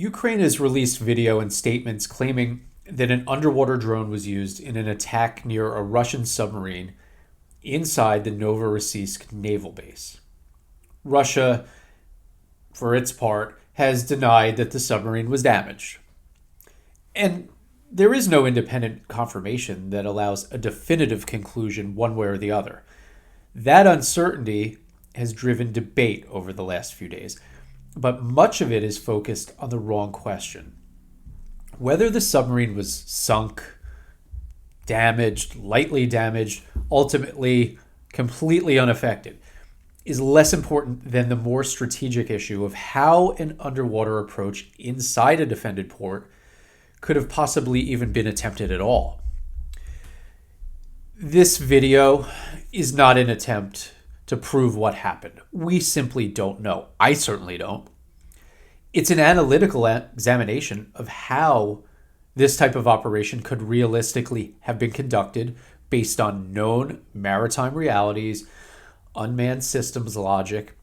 Ukraine has released video and statements claiming that an underwater drone was used in an attack near a Russian submarine inside the Novorossiysk naval base. Russia, for its part, has denied that the submarine was damaged. And there is no independent confirmation that allows a definitive conclusion one way or the other. That uncertainty has driven debate over the last few days, but much of it is focused on the wrong question. Whether the submarine was sunk, damaged, lightly damaged, ultimately completely unaffected, is less important than the more strategic issue of how an underwater approach inside a defended port could have possibly even been attempted at all. This video is not an attempt to prove what happened. We simply don't know. I certainly don't. It's an analytical examination of how this type of operation could realistically have been conducted based on known maritime realities, unmanned systems logic,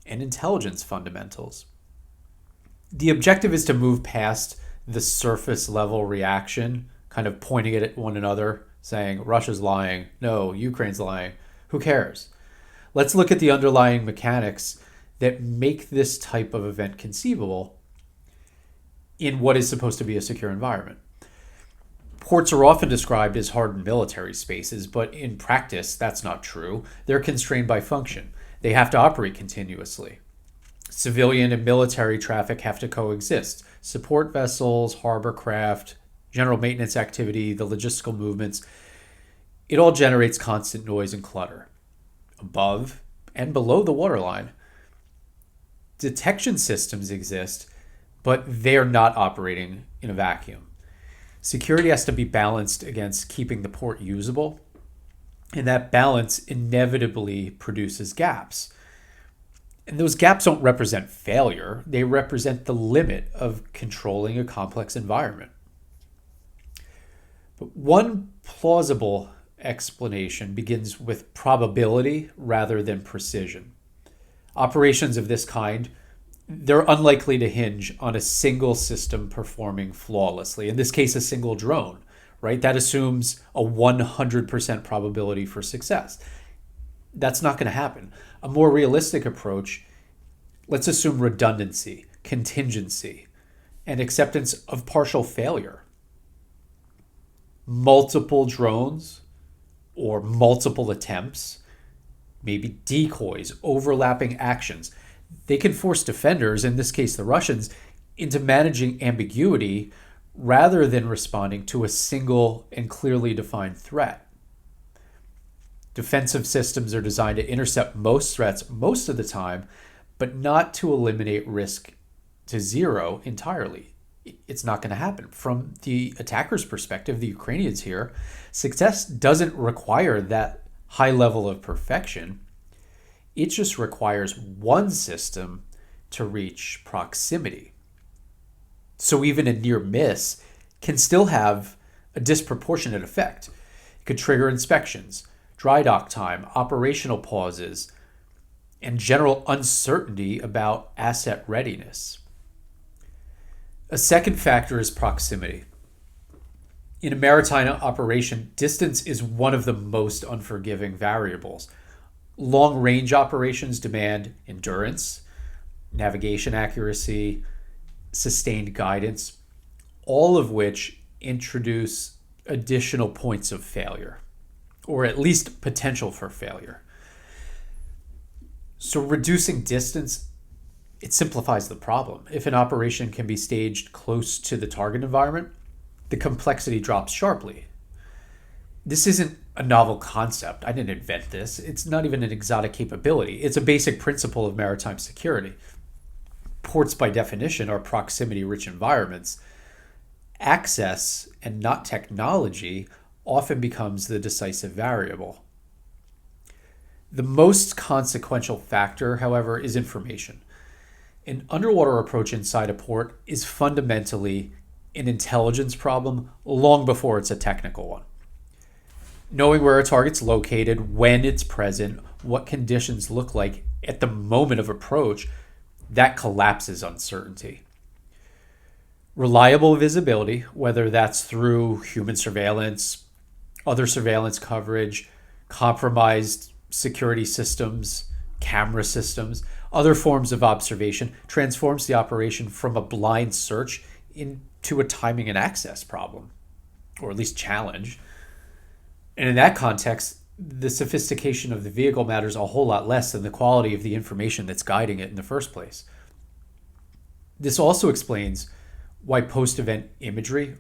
and intelligence fundamentals. The objective is to move past the surface level reaction, kind of pointing it at one another, saying, Russia's lying, no, Ukraine's lying, who cares? Let's look at the underlying mechanics that make this type of event conceivable in what is supposed to be a secure environment. Ports are often described as hardened military spaces, but in practice, that's not true. They're constrained by function. They have to operate continuously. Civilian and military traffic have to coexist. Support vessels, harbor craft, general maintenance activity, the logistical movements, it all generates constant noise and clutter. Above and below the waterline, detection systems exist, but they're not operating in a vacuum. Security has to be balanced against keeping the port usable, and that balance inevitably produces gaps. And those gaps don't represent failure, they represent the limit of controlling a complex environment. But one plausible explanation begins with probability rather than precision. Operations of this kind, they're unlikely to hinge on a single system performing flawlessly. In this case, a single drone, right? That assumes a 100% probability for success. That's not going to happen. A more realistic approach, let's assume redundancy, contingency, and acceptance of partial failure. Multiple drones or multiple attempts, maybe decoys, overlapping actions, they can force defenders, in this case the Russians, into managing ambiguity rather than responding to a single and clearly defined threat. Defensive systems are designed to intercept most threats most of the time, but not to eliminate risk to zero entirely. It's not going to happen. From the attacker's perspective, the Ukrainians here, success doesn't require that high level of perfection. It just requires one system to reach proximity. So even a near miss can still have a disproportionate effect. It could trigger inspections, dry dock time, operational pauses, and general uncertainty about asset readiness. A second factor is proximity. In a maritime operation, distance is one of the most unforgiving variables. Long-range operations demand endurance, navigation accuracy, sustained guidance, all of which introduce additional points of failure, or at least potential for failure. So reducing distance, it simplifies the problem. If an operation can be staged close to the target environment, the complexity drops sharply. This isn't a novel concept. I didn't invent this. It's not even an exotic capability. It's a basic principle of maritime security. Ports, by definition, are proximity-rich environments. Access, and not technology, often becomes the decisive variable. The most consequential factor, however, is information. An underwater approach inside a port is fundamentally an intelligence problem long before it's a technical one. Knowing where a target's located, when it's present, what conditions look like at the moment of approach, that collapses uncertainty. Reliable visibility, whether that's through human surveillance, other surveillance coverage, compromised security systems, camera systems, other forms of observation, transforms the operation from a blind search into a timing and access problem, or at least challenge. And in that context, the sophistication of the vehicle matters a whole lot less than the quality of the information that's guiding it in the first place. This also explains why post-event imagery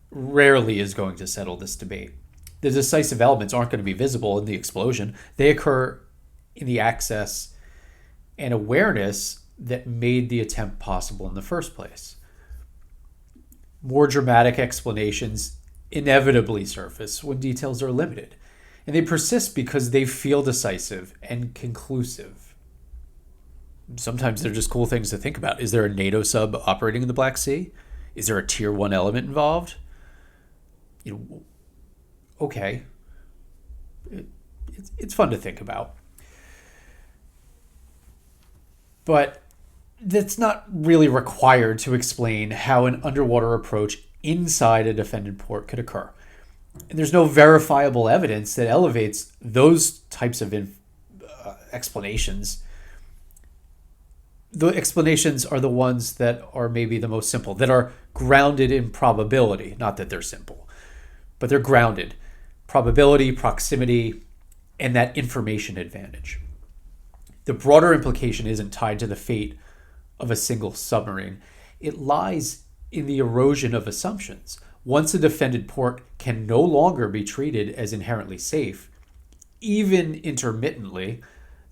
rarely is going to settle this debate. The decisive elements aren't going to be visible in the explosion. They occur in the access and awareness that made the attempt possible in the first place. More dramatic explanations inevitably surface when details are limited, and they persist because they feel decisive and conclusive. Sometimes they're just cool things to think about. Is there a NATO sub operating in the Black Sea? Is there a tier 1 element involved? Okay. It's fun to think about. But that's not really required to explain how an underwater approach inside a defended port could occur. And there's no verifiable evidence that elevates those types of explanations. The explanations are the ones that are maybe the most simple, that are grounded in probability. Not that they're simple, but they're grounded. Probability, proximity, and that information advantage. The broader implication isn't tied to the fate of a single submarine. It lies in the erosion of assumptions. Once a defended port can no longer be treated as inherently safe, even intermittently,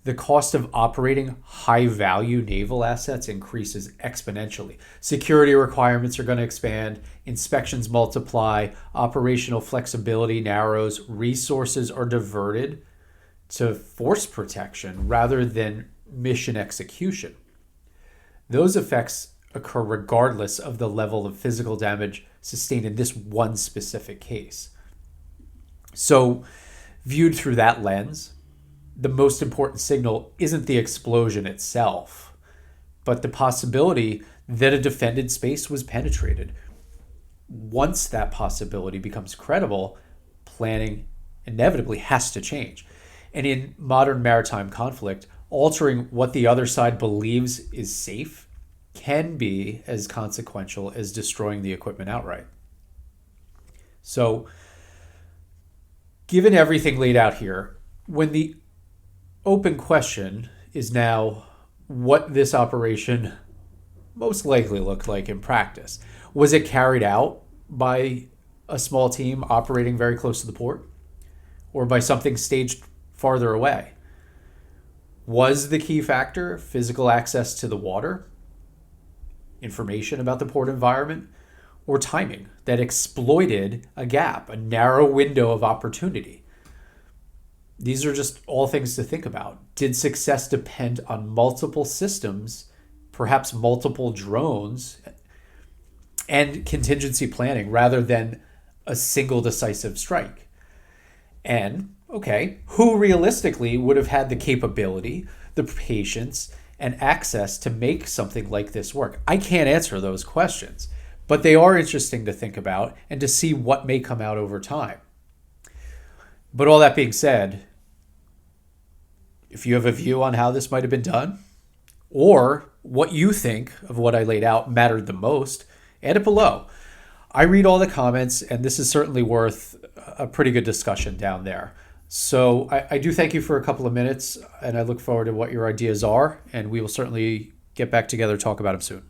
the cost of operating high-value naval assets increases exponentially. Security requirements are going to expand, inspections multiply, operational flexibility narrows, resources are diverted to force protection rather than mission execution. Those effects occur regardless of the level of physical damage sustained in this one specific case. So, viewed through that lens, the most important signal isn't the explosion itself, but the possibility that a defended space was penetrated. Once that possibility becomes credible, planning inevitably has to change. And in modern maritime conflict, altering what the other side believes is safe can be as consequential as destroying the equipment outright. So, given everything laid out here, when the open question is now what this operation most likely looked like in practice. Was it carried out by a small team operating very close to the port, or by something staged farther away? Was the key factor physical access to the water, information about the port environment, or timing that exploited a gap, a narrow window of opportunity? These are just all things to think about. Did success depend on multiple systems, perhaps multiple drones, and contingency planning rather than a single decisive strike? And, okay, who realistically would have had the capability, the patience, and access to make something like this work? I can't answer those questions, but they are interesting to think about and to see what may come out over time. But all that being said, if you have a view on how this might have been done, or what you think of what I laid out mattered the most, add it below. I read all the comments, and this is certainly worth a pretty good discussion down there. So I do thank you for a couple of minutes, and I look forward to what your ideas are, and we will certainly get back together and talk about them soon.